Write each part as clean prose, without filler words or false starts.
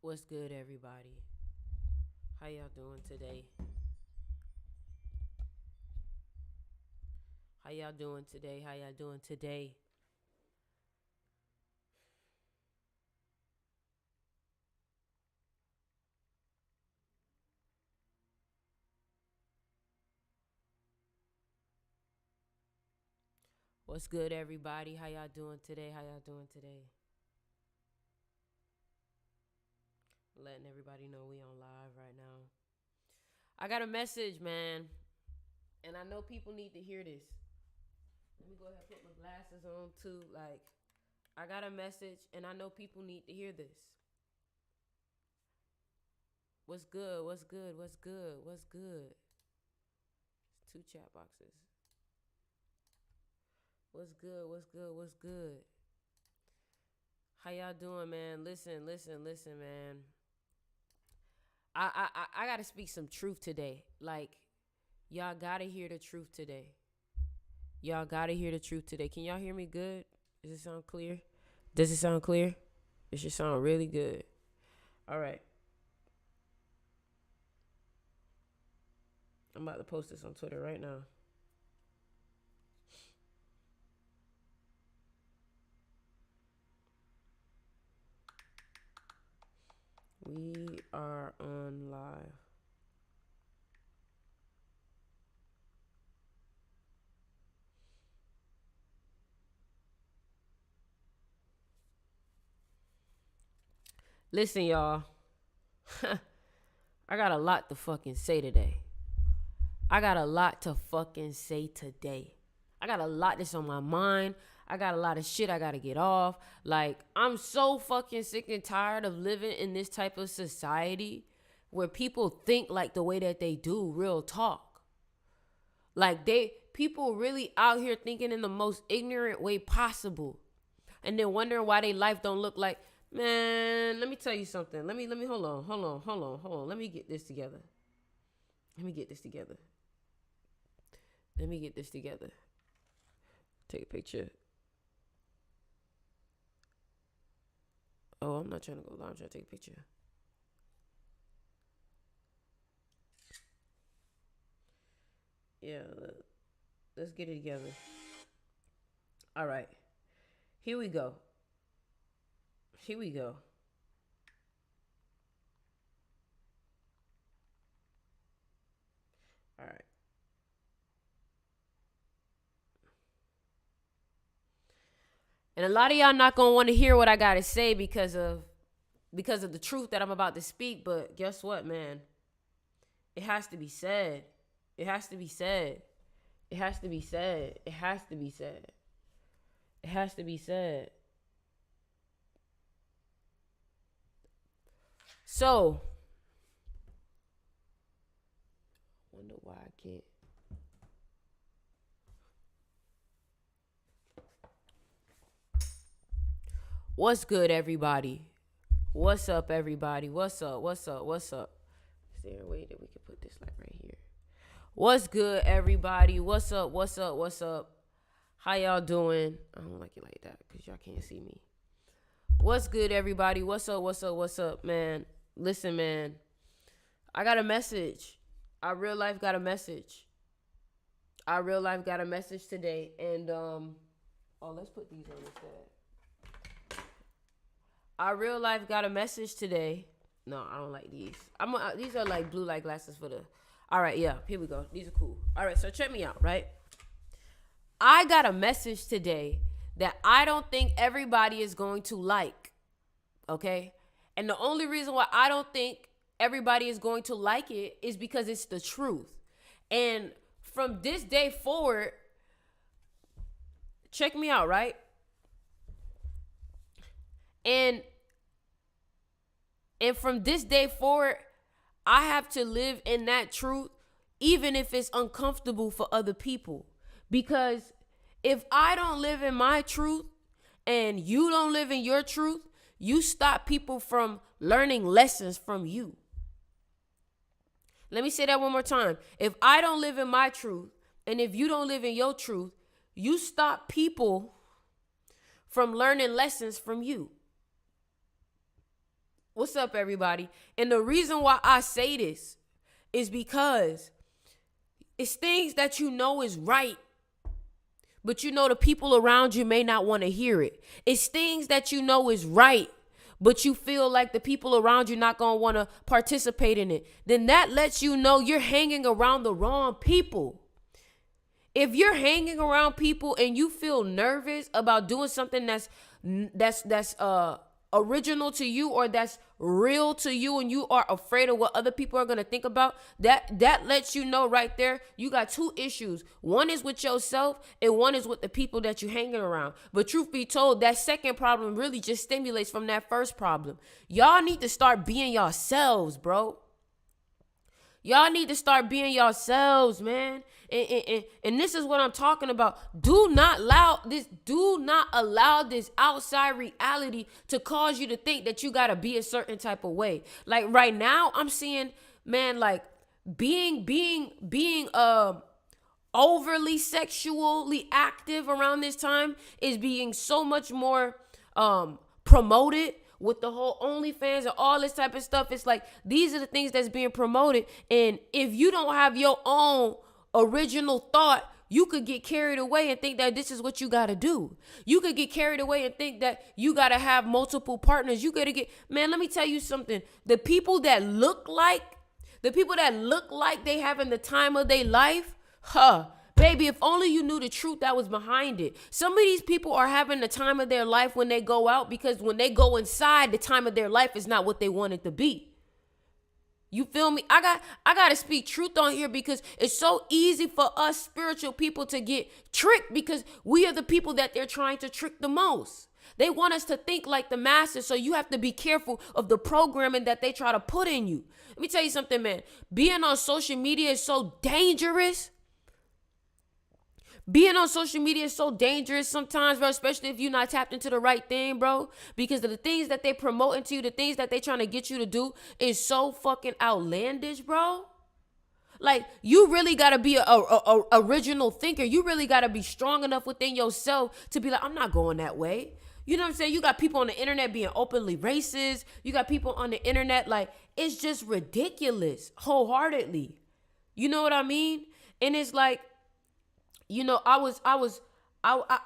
What's good, everybody? How y'all doing today? How y'all doing today? How y'all doing today? What's good, everybody? How y'all doing today? How y'all doing today? Letting everybody know we on live right now. I got a message, man, and I know people need to hear this. Let me go ahead and put my glasses on too. I got a message, and I know people need to hear this. What's good? What's good? What's good? What's good? It's two chat boxes. What's good? What's good? What's good? How y'all doing, man? Listen, man. I gotta speak some truth today. Y'all gotta hear the truth today. Y'all gotta hear the truth today. Can y'all hear me good? Does it sound clear? Does it sound clear? It should sound really good. All right. I'm about to post this on Twitter right now. We are on live. Listen, y'all. I got a lot to fucking say today. I got a lot to fucking say today. I got a lot that's on my mind. I got a lot of shit I gotta get off. I'm so fucking sick and tired of living in this type of society where people think like the way that they do, real talk. People really out here thinking in the most ignorant way possible. And then wondering why their life don't look like, man, let me tell you something. Let me hold on. Let me get this together. Let me get this together. Take a picture. Oh, I'm not trying to go live. I'm trying to take a picture. Yeah, let's get it together. All right. Here we go. All right. And a lot of y'all not gonna want to hear what I gotta say because of the truth that I'm about to speak. But guess what, man? It has to be said. It has to be said. It has to be said. It has to be said. It has to be said. So, wonder why I can't. What's good, everybody? What's up, everybody? What's up? Is there a way that we can put this right here? What's good, everybody? What's up? How y'all doing? I don't like it like that because y'all can't see me. What's good, everybody? What's up, man? Listen, man. I got a message. I real life got a message today. And, let's put these on instead. I real life got a message today. No, I don't like these. These are like blue light glasses for the. All right, yeah, here we go. These are cool. All right, so check me out, right? I got a message today that I don't think everybody is going to like, okay? And the only reason why I don't think everybody is going to like it is because it's the truth. And from this day forward, check me out, right? And from this day forward, I have to live in that truth, even if it's uncomfortable for other people. Because if I don't live in my truth and you don't live in your truth, you stop people from learning lessons from you. Let me say that one more time. If I don't live in my truth and if you don't live in your truth, you stop people from learning lessons from you. What's up, everybody? And the reason why I say this is because it's things that you know is right, but you know the people around you may not want to hear it. It's things that you know is right, but you feel like the people around you not going to want to participate in it. Then that lets you know you're hanging around the wrong people. If you're hanging around people and you feel nervous about doing something that's original to you or that's real to you, and you are afraid of what other people are going to think about, that lets you know right there you got two issues. One is with yourself and one is with the people that you're hanging around. But truth be told, that second problem really just stimulates from that first problem. Y'all need to start being yourselves, bro. Y'all need to start being yourselves, man. And this is what I'm talking about. Do not allow this outside reality to cause you to think that you got to be a certain type of way. Like right now, I'm seeing, man, like being overly sexually active around this time is being so much more promoted. With the whole OnlyFans and all this type of stuff, it's like these are the things that's being promoted. And if you don't have your own original thought, you could get carried away and think that this is what you got to do. You could get carried away and think that you got to have multiple partners. You got to get, man, let me tell you something. The people that look like they having the time of their life, baby, if only you knew the truth that was behind it. Some of these people are having the time of their life when they go out, because when they go inside, the time of their life is not what they want it to be. You feel me? I got to speak truth on here, because it's so easy for us spiritual people to get tricked, because we are the people that they're trying to trick the most. They want us to think like the masses, so you have to be careful of the programming that they try to put in you. Let me tell you something, man. Being on social media is so dangerous. Being on social media is so dangerous sometimes, bro, especially if you're not tapped into the right thing, bro, because of the things that they promoting to you, the things that they trying to get you to do is so fucking outlandish, bro. Like, you really got to be a original thinker. You really got to be strong enough within yourself to be like, I'm not going that way. You know what I'm saying? You got people on the internet being openly racist. You got people on the internet, like, it's just ridiculous, wholeheartedly. You know what I mean? And it's like, you know, I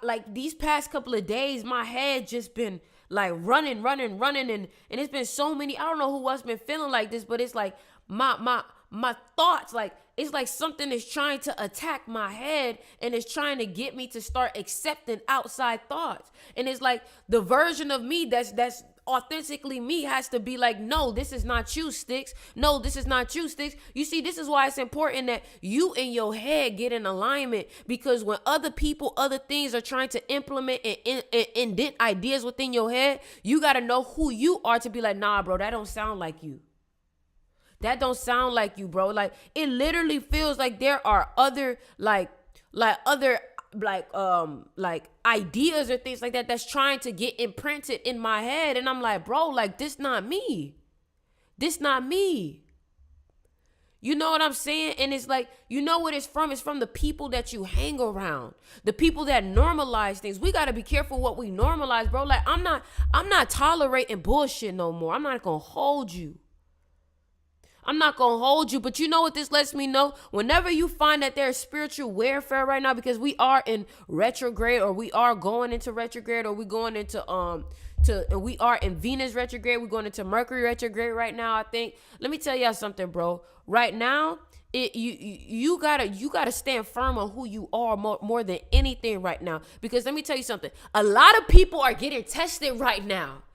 like these past couple of days, my head just been like running. And it's been so many, I don't know who else been feeling like this, but it's like my thoughts, like, it's like something is trying to attack my head and it's trying to get me to start accepting outside thoughts. And it's like the version of me that's authentically me has to be like, no, this is not you, Sticks. No, this is not you, Sticks. You see, this is why it's important that you in your head get in alignment, because when other people, other things are trying to implement and indent ideas within your head, you got to know who you are to be like, nah, bro, that don't sound like you. That don't sound like you, bro. Like, it literally feels like there are other other ideas or things like that that's trying to get imprinted in my head, and I'm like, bro, like, this not me. You know what I'm saying? And it's like, you know what it's from? It's from the people that you hang around, the people that normalize things. We got to be careful what we normalize, bro. Like, I'm not tolerating bullshit no more. I'm not gonna hold you. But you know what this lets me know? Whenever you find that there's spiritual warfare right now, because we are in retrograde, or we are going into retrograde, or we going into we are in Venus retrograde, we're going into Mercury retrograde right now, I think. Let me tell y'all something, bro. Right now, you gotta stand firm on who you are more than anything right now. Because let me tell you something. A lot of people are getting tested right now.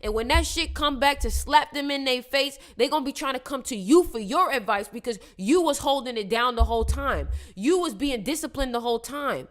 And when that shit come back to slap them in their face, they gonna be trying to come to you for your advice, because you was holding it down the whole time. You was being disciplined the whole time.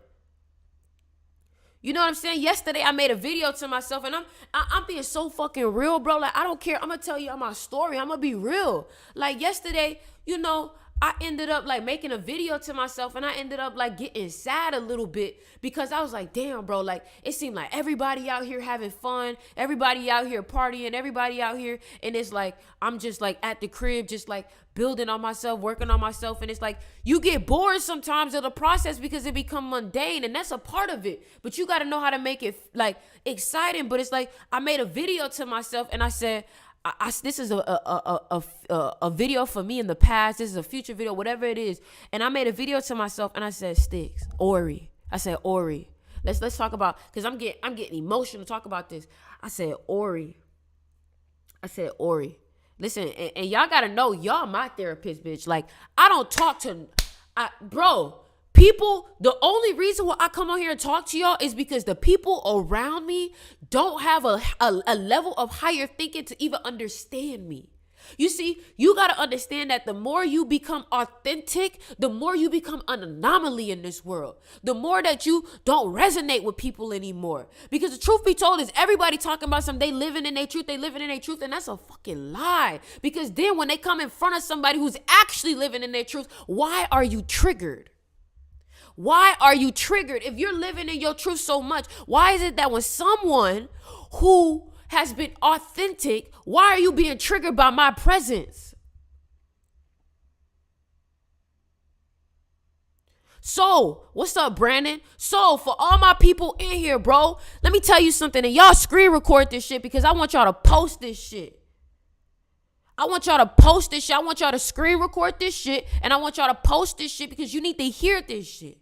You know what I'm saying? Yesterday, I made a video to myself, and I'm being so fucking real, bro. Like, I don't care. I'm gonna tell you my story. I'm gonna be real. Like, yesterday, you know, I ended up like making a video to myself, and I ended up like getting sad a little bit because I was like, damn, bro, like it seemed like everybody out here having fun, everybody out here partying, everybody out here, and it's like I'm just like at the crib, just like building on myself, working on myself, and it's like you get bored sometimes of the process because it become mundane, and that's a part of it. But you got to know how to make it like exciting. But it's like I made a video to myself, and I said, this is a video for me in the past. This is a future video, whatever it is. And I made a video to myself, and I said, Sticks, Ori. I said, Ori. Let's talk about, because I'm getting emotional to talk about this. I said, Ori. Listen, and y'all gotta know, y'all my therapist, bitch. Like, I don't talk to, bro. People, the only reason why I come on here and talk to y'all is because the people around me don't have a level of higher thinking to even understand me. You see, you got to understand that the more you become authentic, the more you become an anomaly in this world. The more that you don't resonate with people anymore. Because the truth be told is everybody talking about something, they living in their truth, and that's a fucking lie. Because then when they come in front of somebody who's actually living in their truth, why are you triggered? Why are you triggered? If you're living in your truth so much, why is it that when someone who has been authentic, why are you being triggered by my presence? So, what's up, Brandon? So, for all my people in here, bro, let me tell you something. And y'all screen record this shit because I want y'all to post this shit. I want y'all to post this shit. I want y'all to screen record this shit. And I want y'all to post this shit because you need to hear this shit.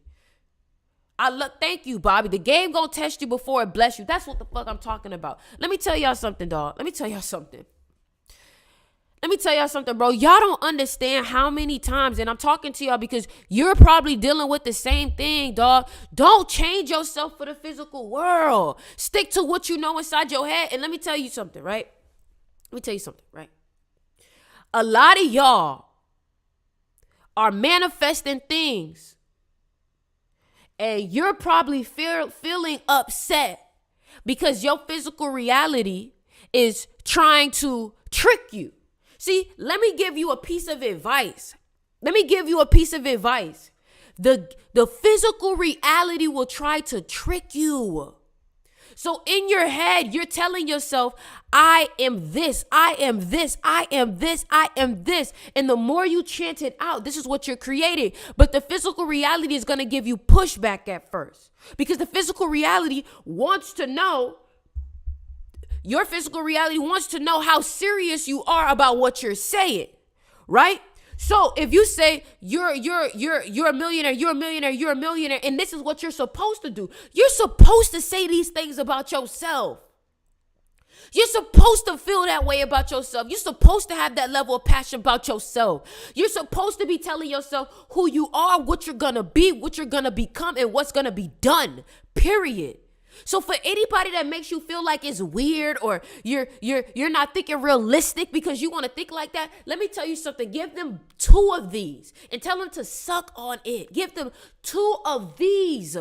Thank you, Bobby. The game gonna test you before it bless you. That's what the fuck I'm talking about. Let me tell y'all something, dog. Let me tell y'all something, bro. Y'all don't understand how many times, and I'm talking to y'all because you're probably dealing with the same thing, dog. Don't change yourself for the physical world. Stick to what you know inside your head. And let me tell you something, right? A lot of y'all are manifesting things, and you're probably feeling upset because your physical reality is trying to trick you. See, let me give you a piece of advice. The physical reality will try to trick you. So in your head, you're telling yourself, I am this, I am this, I am this, I am this. And the more you chant it out, this is what you're creating. But the physical reality is going to give you pushback at first. Because the physical reality wants to know, your physical reality wants to know how serious you are about what you're saying, right? So if you say you're a millionaire, and this is what you're supposed to do. You're supposed to say these things about yourself. You're supposed to feel that way about yourself. You're supposed to have that level of passion about yourself. You're supposed to be telling yourself who you are, what you're gonna be, what you're gonna become, and what's gonna be done. Period. So for anybody that makes you feel like it's weird or you're not thinking realistic because you want to think like that, let me tell you something. Give them 2 of these and tell them to suck on it. Give them 2 of these.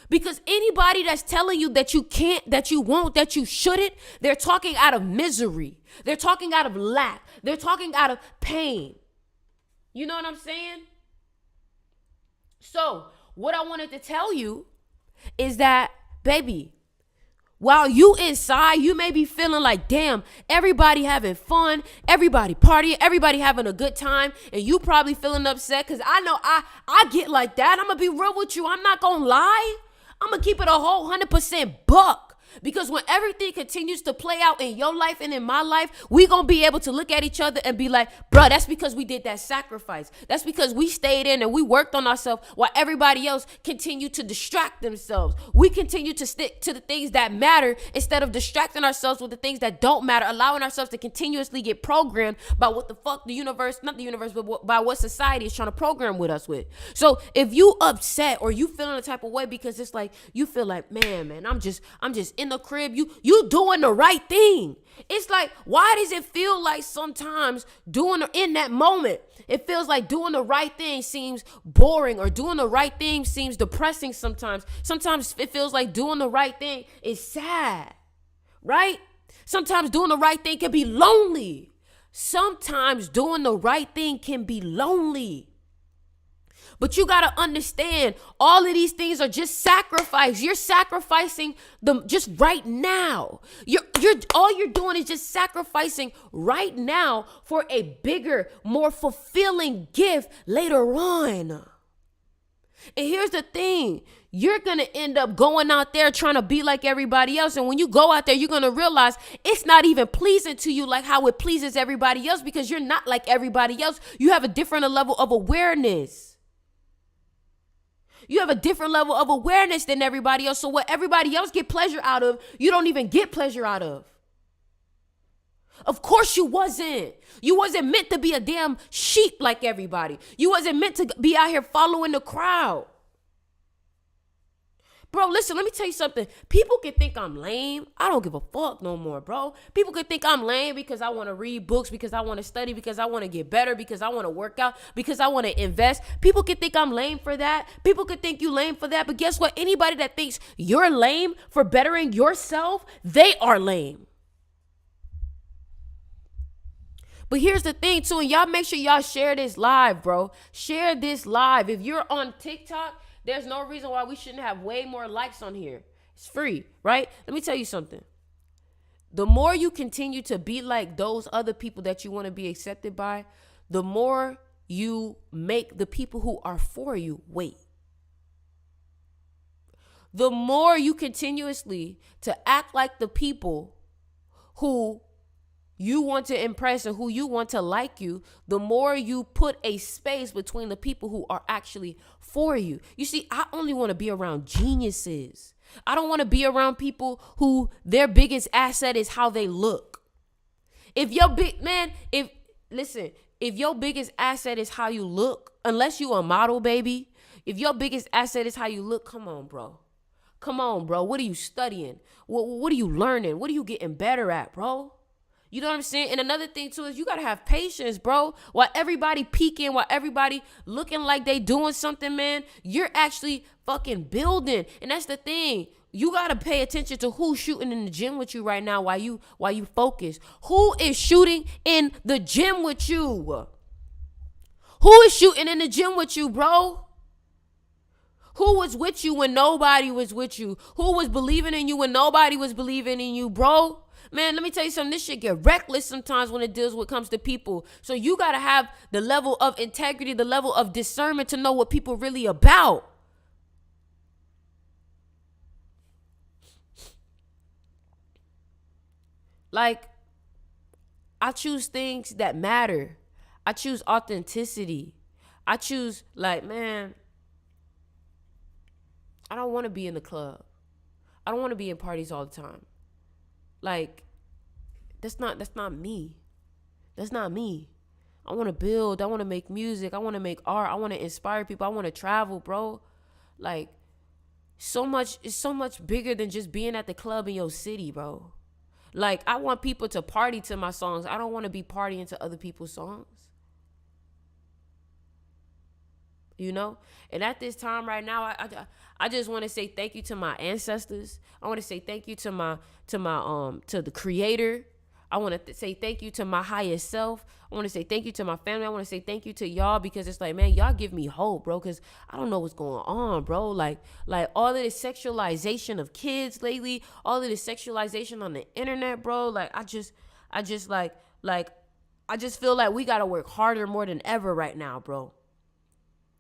Because anybody that's telling you that you can't, that you won't, that you shouldn't, they're talking out of misery. They're talking out of lack. They're talking out of pain. You know what I'm saying? So what I wanted to tell you is that, baby, while you inside, you may be feeling like, damn, everybody having fun, everybody partying, everybody having a good time, and you probably feeling upset because I know I get like that. I'm going to be real with you. I'm not going to lie. I'm going to keep it a whole 100% buck. Because when everything continues to play out in your life and in my life, we going to be able to look at each other and be like, bro, that's because we did that sacrifice. That's because we stayed in and we worked on ourselves while everybody else continued to distract themselves. We continue to stick to the things that matter instead of distracting ourselves with the things that don't matter, allowing ourselves to continuously get programmed by what the fuck the universe, not the universe, but by what society is trying to program with us with. So if you upset or you feeling a type of way because it's like, you feel like, man, I'm just in the crib, you doing the right thing. It's like, why does it feel like sometimes in that moment, it feels like doing the right thing seems boring or doing the right thing seems depressing sometimes. Sometimes it feels like doing the right thing is sad, right? Sometimes doing the right thing can be lonely. Sometimes doing the right thing can be lonely. But you got to understand, all of these things are just sacrifice. You're sacrificing them just right now. All you're doing is just sacrificing right now for a bigger, more fulfilling gift later on. And here's the thing. You're going to end up going out there trying to be like everybody else. And when you go out there, you're going to realize it's not even pleasing to you like how it pleases everybody else, because you're not like everybody else. You have a different level of awareness. You have a different level of awareness than everybody else. So what everybody else get pleasure out of, you don't even get pleasure out of. Of course you wasn't. You wasn't meant to be a damn sheep like everybody. You wasn't meant to be out here following the crowd. Bro, listen, let me tell you something. People can think I'm lame. I don't give a fuck no more, bro. People can think I'm lame because I want to read books, because I want to study, because I want to get better, because I want to work out, because I want to invest. People can think I'm lame for that. People can think you lame for that. But guess what? Anybody that thinks you're lame for bettering yourself, they are lame. But here's the thing too, and y'all make sure y'all share this live, bro. Share this live. If you're on TikTok, there's no reason why we shouldn't have way more likes on here. It's free, right? Let me tell you something. The more you continue to be like those other people that you want to be accepted by, the more you make the people who are for you wait. The more you continuously to act like the people who you want to impress and who you want to like you, the more you put a space between the people who are actually for you. You see, I only want to be around geniuses. I don't want to be around people who their biggest asset is how they look. If your biggest asset is how you look, unless you a model, baby, if your biggest asset is how you look, come on, bro. Come on, bro. What are you studying? What are you learning? What are you getting better at, bro? You know what I'm saying? And another thing too is you got to have patience, bro. While everybody peeking, while everybody looking like they doing something, man, you're actually fucking building. And that's the thing. You got to pay attention to who's shooting in the gym with you right now while you focus. Who is shooting in the gym with you? Who is shooting in the gym with you, bro? Who was with you when nobody was with you? Who was believing in you when nobody was believing in you, bro? Man, let me tell you something. This shit get reckless sometimes when it deals when it comes to people. So you got to have the level of integrity, the level of discernment to know what people really about. Like, I choose things that matter. I choose authenticity. I choose, like, man, I don't want to be in the club. I don't want to be in parties all the time. Like, that's not me. That's not me. I want to build. I want to make music. I want to make art. I want to inspire people. I want to travel, bro. Like, it's so much bigger than just being at the club in your city, bro. Like, I want people to party to my songs. I don't want to be partying to other people's songs. You know? And at this time right now, I just want to say thank you to my ancestors. I want to say thank you to the creator. I want to say thank you to my highest self. I want to say thank you to my family. I want to say thank you to y'all, because it's like, man, y'all give me hope, bro, because I don't know what's going on, bro. Like all of this sexualization of kids lately, all of this sexualization on the internet, bro. Like, I just feel like we got to work harder more than ever right now, bro.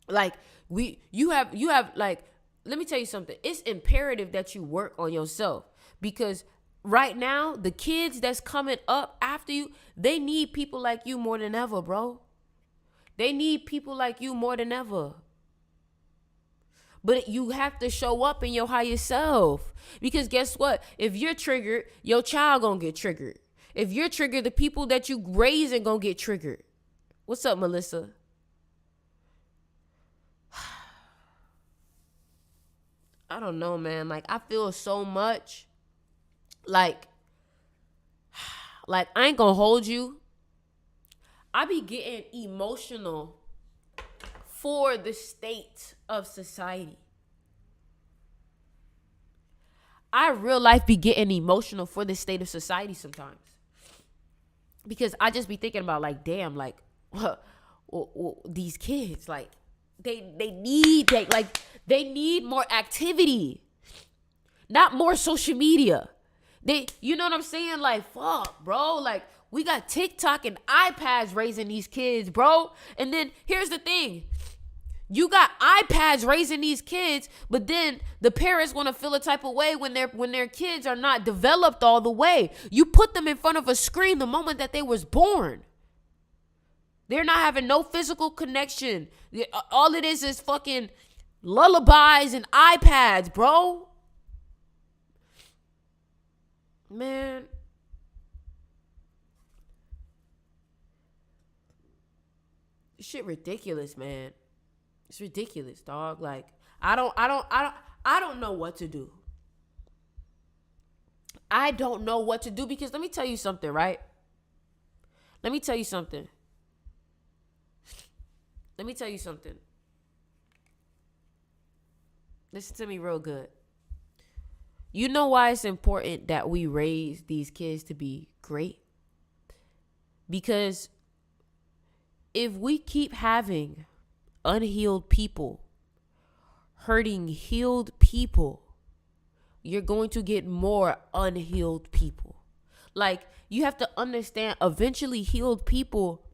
Like, you have like, let me tell you something. It's imperative that you work on yourself, because right now, the kids that's coming up after you, they need people like you more than ever, bro. They need people like you more than ever. But you have to show up in your higher self, because guess what? If you're triggered, your child gonna get triggered. If you're triggered, the people that you raising gonna get triggered. What's up, Melissa? I don't know, man. Like, I feel so much. Like I ain't gonna hold you. I be getting emotional for the state of society. I real life be getting emotional for the state of society sometimes. because I just be thinking about like, damn, like these kids, like they need more activity, not more social media. You know what I'm saying? Like, fuck, bro. Like, we got TikTok and iPads raising these kids, bro. And then here's the thing. You got iPads raising these kids, but then the parents want to feel a type of way when their kids are not developed all the way. You put them in front of a screen the moment that they was born. They're not having no physical connection. All it is fucking lullabies and iPads, bro. Man. Shit ridiculous, man. It's ridiculous, dog. Like, I don't know what to do. I don't know what to do because let me tell you something, right? Let me tell you something. Listen to me real good. You know why it's important that we raise these kids to be great? Because if we keep having unhealed people hurting healed people, you're going to get more unhealed people. Like, you have to understand, eventually healed people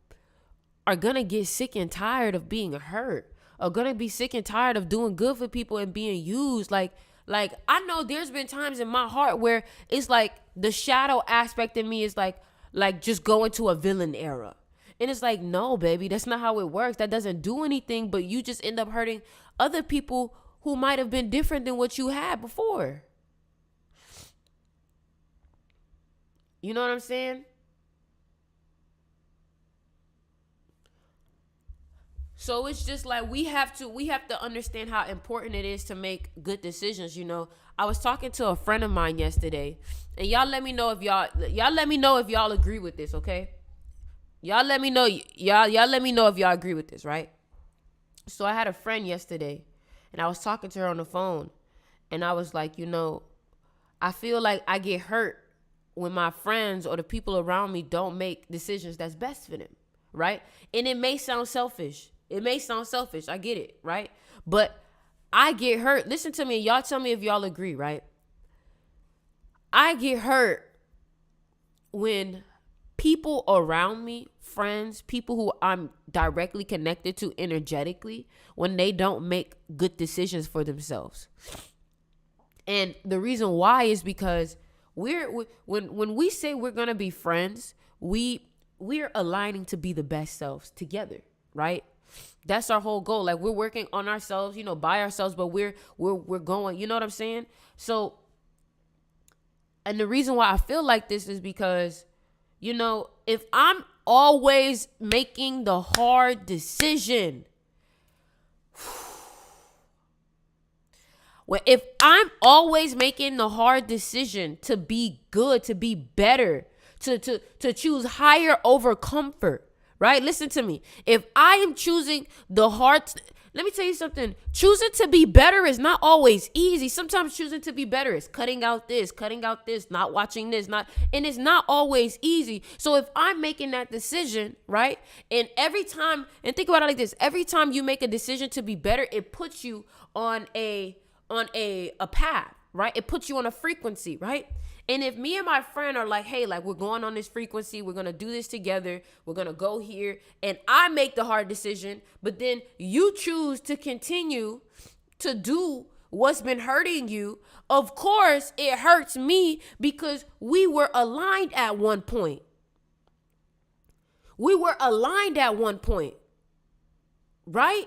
are going to get sick and tired of being hurt, are going to be sick and tired of doing good for people and being used. Like I know there's been times in my heart where it's like the shadow aspect in me is like just going to a villain era. And it's like, no, baby, that's not how it works. That doesn't do anything, but you just end up hurting other people who might have been different than what you had before. You know what I'm saying? So it's just like we have to understand how important it is to make good decisions. You know, I was talking to a friend of mine yesterday, and y'all let me know if y'all agree with this, okay? Y'all let me know if y'all agree with this, right? So I had a friend yesterday, and I was talking to her on the phone, and I was like, you know, I feel like I get hurt when my friends or the people around me don't make decisions that's best for them, right? And it may sound selfish. I get it, right? But I get hurt. Listen to me. Y'all tell me if y'all agree, right? I get hurt when people around me, friends, people who I'm directly connected to energetically, when they don't make good decisions for themselves. And the reason why is because when we say we're going to be friends, we're aligning to be the best selves together, right? That's our whole goal. Like, we're working on ourselves, you know, by ourselves, but we're going, you know what I'm saying? So, and the reason why I feel like this is because, you know, if I'm always making the hard decision, if I'm always making the hard decision to be good, to be better, to choose higher over comfort, right? Listen to me. If I am choosing the hard, let me tell you something. Choosing to be better is not always easy. Sometimes choosing to be better is cutting out this, not watching this, and it's not always easy. So if I'm making that decision, right? And think about it like this, every time you make a decision to be better, it puts you on a path, right? It puts you on a frequency, right? And if me and my friend are like, hey, like, we're going on this frequency, we're going to do this together, we're going to go here, and I make the hard decision, but then you choose to continue to do what's been hurting you, of course it hurts me because we were aligned at one point. Right?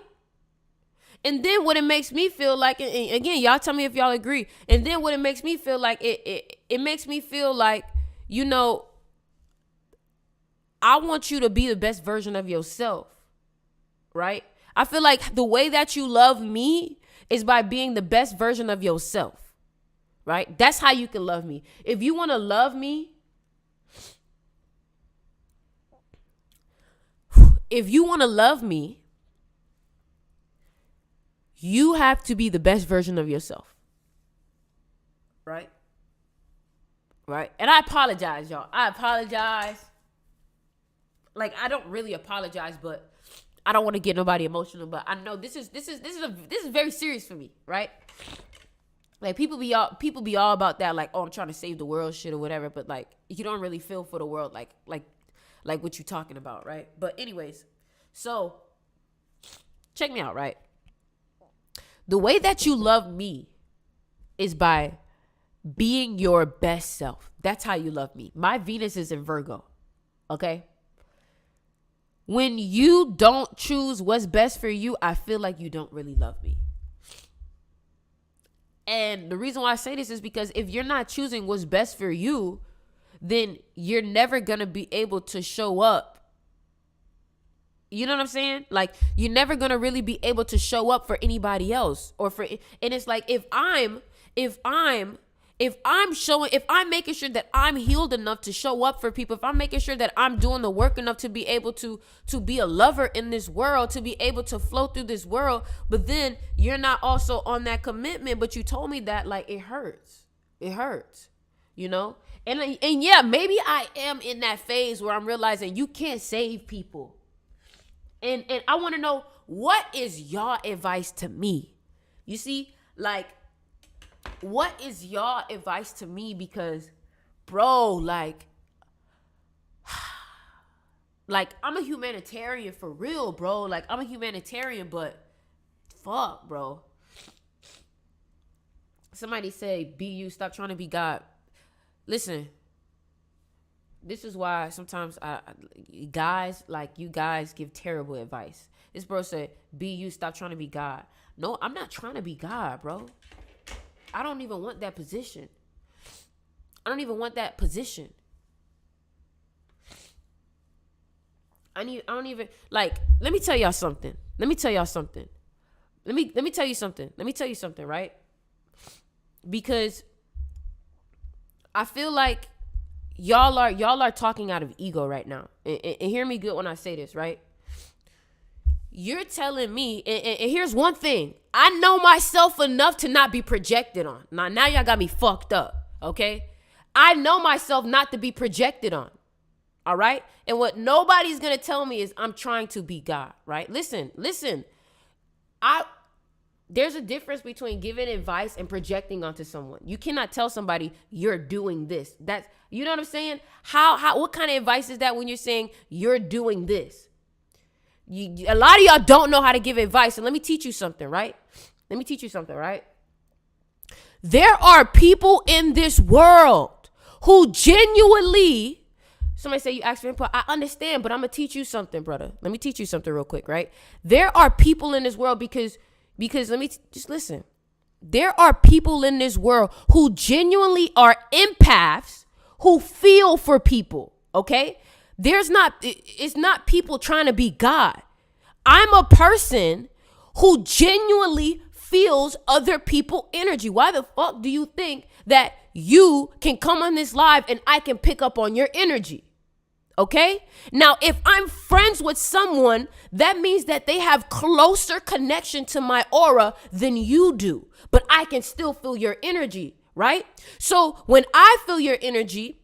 And then what it makes me feel like, and again, y'all tell me if y'all agree. And then what it makes me feel like, it makes me feel like, you know, I want you to be the best version of yourself, right? I feel like the way that you love me is by being the best version of yourself, right? That's how you can love me. If you want to love me, you have to be the best version of yourself. Right? Right? And I apologize, y'all. I apologize. like, I don't really apologize, but I don't want to get nobody emotional, but I know this is very serious for me, right? Like, people be all about that, like, oh, I'm trying to save the world shit or whatever, but like, you don't really feel for the world like what you talking about, right? But anyways, so check me out, right? The way that you love me is by being your best self. That's how you love me. My Venus is in Virgo, okay? When you don't choose what's best for you, I feel like you don't really love me. And the reason why I say this is because if you're not choosing what's best for you, then you're never going to be able to show up. You know what I'm saying? Like, you're never going to really be able to show up for anybody else and it's like, if I'm making sure that I'm healed enough to show up for people, if I'm making sure that I'm doing the work enough to be able to be a lover in this world, to be able to flow through this world, but then you're not also on that commitment, but you told me that, like, it hurts, you know? And yeah, maybe I am in that phase where I'm realizing you can't save people. And I want to know, what is y'all advice to me? You see, like, what is y'all advice to me? Because, bro, like I'm a humanitarian for real, bro. Like, I'm a humanitarian, but fuck, bro. Somebody say, be you, stop trying to be God. Listen, this is why sometimes you guys give terrible advice. This bro said, be you, stop trying to be God. No, I'm not trying to be God, bro. I don't even want that position. I don't even, like, let me tell y'all something. Let me tell you something, right? Because I feel like y'all are talking out of ego right now. And hear me good when I say this, right? You're telling me, and here's one thing. I know myself enough to not be projected on. Now y'all got me fucked up, okay? I know myself not to be projected on, all right? And what nobody's going to tell me is I'm trying to be God, right? Listen. There's a difference between giving advice and projecting onto someone. You cannot tell somebody you're doing this. That's, you know what I'm saying? What kind of advice is that when you're saying you're doing this? A lot of y'all don't know how to give advice. And let me teach you something, right? There are people in this world who genuinely, somebody say you ask for input. I understand, but I'm going to teach you something, brother. Let me teach you something real quick, right? There are people in this world because let me just listen. There are people in this world who genuinely are empaths who feel for people, okay? It's not people trying to be God. I'm a person who genuinely feels other people's energy. Why the fuck do you think that you can come on this live and I can pick up on your energy? Okay? Now, if I'm friends with someone, that means that they have closer connection to my aura than you do. But I can still feel your energy, right? So when I feel your energy,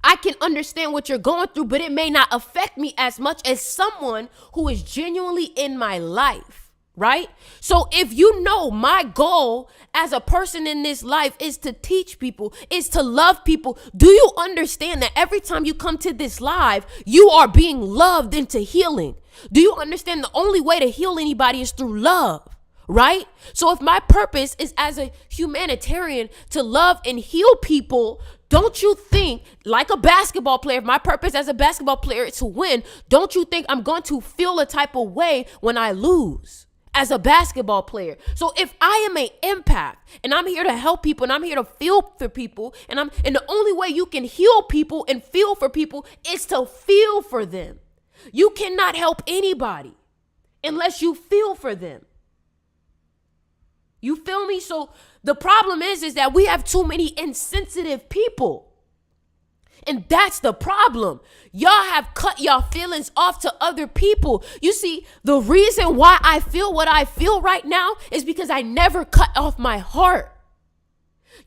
I can understand what you're going through, but it may not affect me as much as someone who is genuinely in my life, right? So if you know my goal as a person in this life is to teach people, is to love people, do you understand that every time you come to this live, you are being loved into healing? Do you understand the only way to heal anybody is through love? Right? So if my purpose is as a humanitarian to love and heal people, don't you think, like a basketball player, if my purpose as a basketball player is to win, don't you think I'm going to feel a type of way when I lose as a basketball player? So if I am an empath and I'm here to help people and I'm here to feel for people and the only way you can heal people and feel for people is to feel for them. You cannot help anybody unless you feel for them. You feel me? So the problem is that we have too many insensitive people. And that's the problem. Y'all have cut y'all feelings off to other people. You see, the reason why I feel what I feel right now is because I never cut off my heart.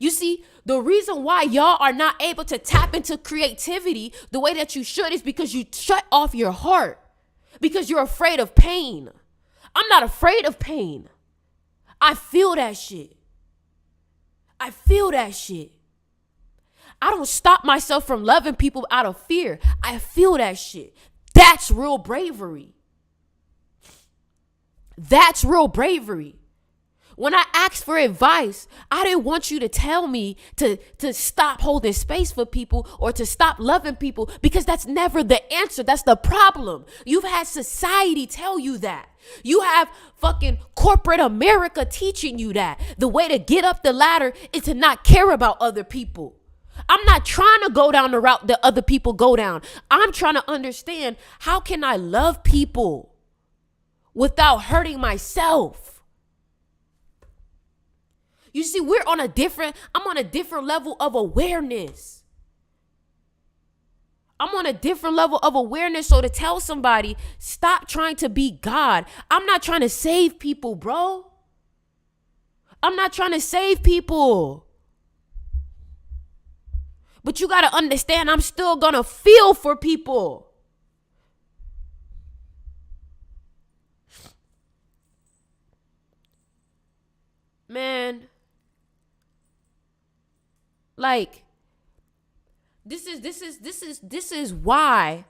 You see, the reason why y'all are not able to tap into creativity the way that you should is because you shut off your heart, because you're afraid of pain. I'm not afraid of pain. I feel that shit. I feel that shit. I don't stop myself from loving people out of fear. I feel that shit. That's real bravery. That's real bravery. When I asked for advice, I didn't want you to tell me to stop holding space for people or to stop loving people, because that's never the answer. That's the problem. You've had society tell you that. You have fucking corporate America teaching you that. The way to get up the ladder is to not care about other people. I'm not trying to go down the route that other people go down. I'm trying to understand, how can I love people without hurting myself? You see, I'm on a different level of awareness. I'm on a different level of awareness. So to tell somebody, stop trying to be God. I'm not trying to save people, bro. I'm not trying to save people. But you got to understand, I'm still going to feel for people. Man, like, this is why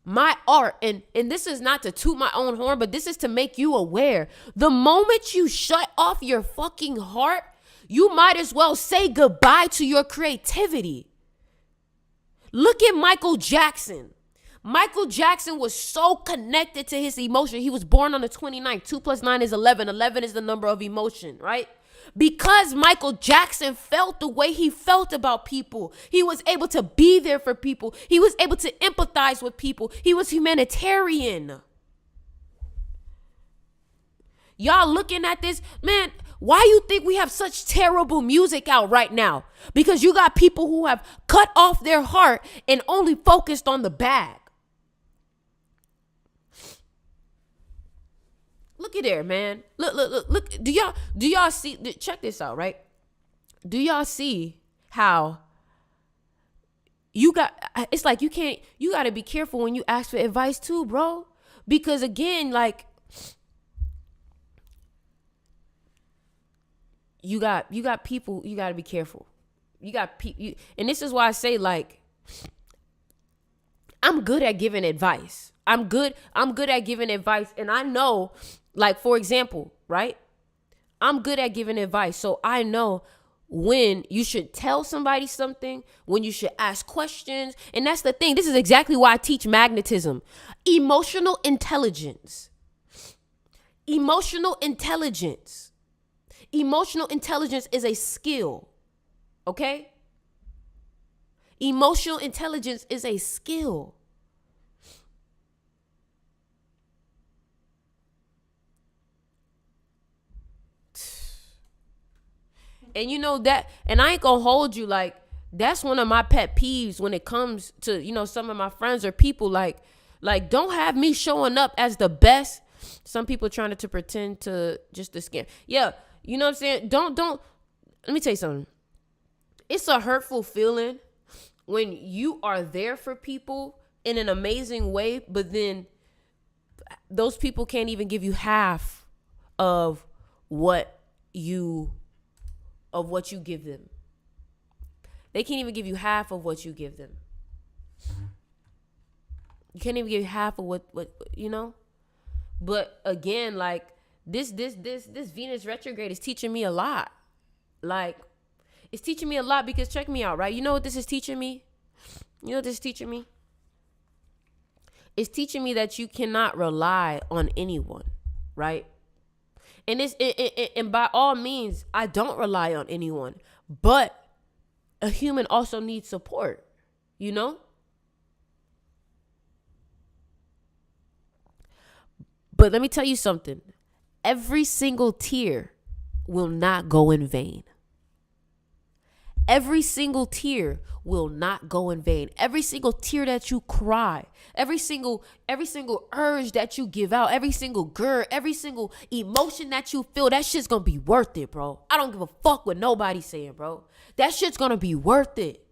my art, and this is not to toot my own horn, but this is to make you aware. The moment you shut off your fucking heart, you might as well say goodbye to your creativity. Look at Michael Jackson. Michael Jackson was so connected to his emotion. He was born on the 29th. 2 + 9 is 11. 11 is the number of emotion, right? Because Michael Jackson felt the way he felt about people, he was able to be there for people. He was able to empathize with people. He was humanitarian. Y'all looking at this, man, why you think we have such terrible music out right now? Because you got people who have cut off their heart and only focused on the bag. Look at there, man. Look. Do y'all see? Check this out, right? Do y'all see how it's like you got to be careful when you ask for advice too, bro. Because again, like, you got people, you got to be careful. You got people, and this is why I say, like, I'm good at giving advice. I'm good at giving advice. And I know, like, for example, right? I'm good at giving advice. So I know when you should tell somebody something, when you should ask questions. And that's the thing. This is exactly why I teach magnetism. Emotional intelligence. Emotional intelligence. Emotional intelligence is a skill. Okay? Emotional intelligence is a skill. And you know that, and I ain't gonna hold you, like, that's one of my pet peeves when it comes to, you know, some of my friends or people, like don't have me showing up as the best. Some people trying to pretend to just to scam. Yeah, you know what I'm saying? Don't, let me tell you something. It's a hurtful feeling when you are there for people in an amazing way, but then those people can't even give you half of what you give them. They can't even give you half of what you give them. You can't even give half of what you know? But again, like, this Venus retrograde is teaching me a lot. Like, it's teaching me a lot because check me out, right? You know what this is teaching me? You know what this is teaching me? It's teaching me that you cannot rely on anyone, right? And and by all means, I don't rely on anyone, but a human also needs support, you know? But let me tell you something. Every single tear will not go in vain. Every single tear will not go in vain. Every single tear that you cry, every single urge that you give out, every single every single emotion that you feel, that shit's gonna be worth it, bro. I don't give a fuck what nobody's saying, bro. That shit's gonna be worth it.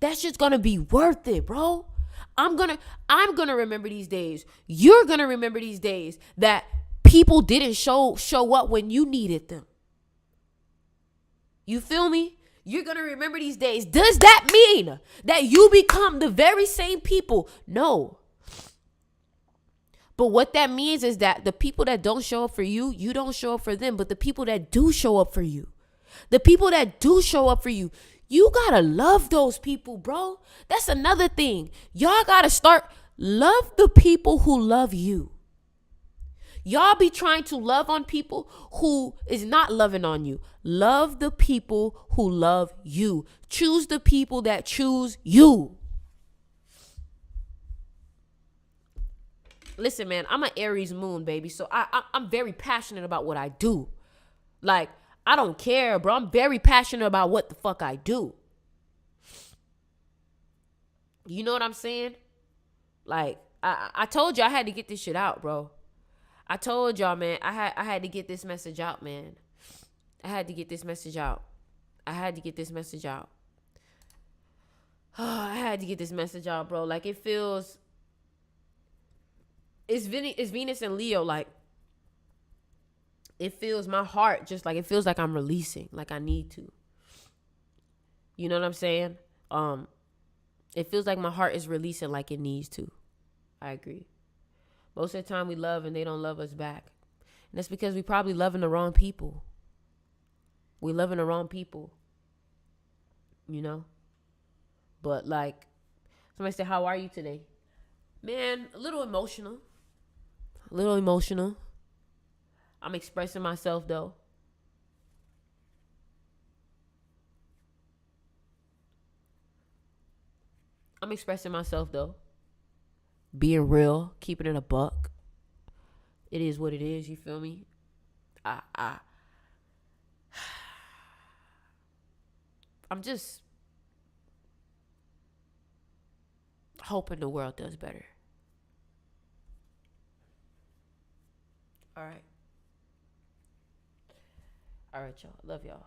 That shit's gonna be worth it, bro. I'm gonna remember these days. You're gonna remember these days that people didn't show up when you needed them. You feel me? You're going to remember these days. Does that mean that you become the very same people? No. But what that means is that the people that don't show up for you, you don't show up for them. But the people that do show up for you, the people that do show up for you, you got to love those people, bro. That's another thing. Y'all got to start love the people who love you. Y'all be trying to love on people who is not loving on you. Love the people who love you. Choose the people that choose you. Listen, man, I'm an Aries moon, baby. So I'm very passionate about what I do. Like, I don't care, bro. I'm very passionate about what the fuck I do. You know what I'm saying? Like, I told you I had to get this shit out, bro. I told y'all, man, I had to get this message out, man. I had to get this message out. I had to get this message out. I had to get this message out, bro. Like, it feels... It's Venus and Leo, like... It feels my heart just like... It feels like I'm releasing, like I need to. You know what I'm saying? It feels like my heart is releasing like it needs to. I agree. Most of the time we love and they don't love us back. And that's because we probably loving the wrong people. We loving the wrong people. You know? But like, somebody said, how are you today? Man, a little emotional. A little emotional. I'm expressing myself though. I'm expressing myself though. Being real, keeping it a buck. It is what it is, you feel me? I'm just hoping the world does better. All right. All right, y'all. Love y'all.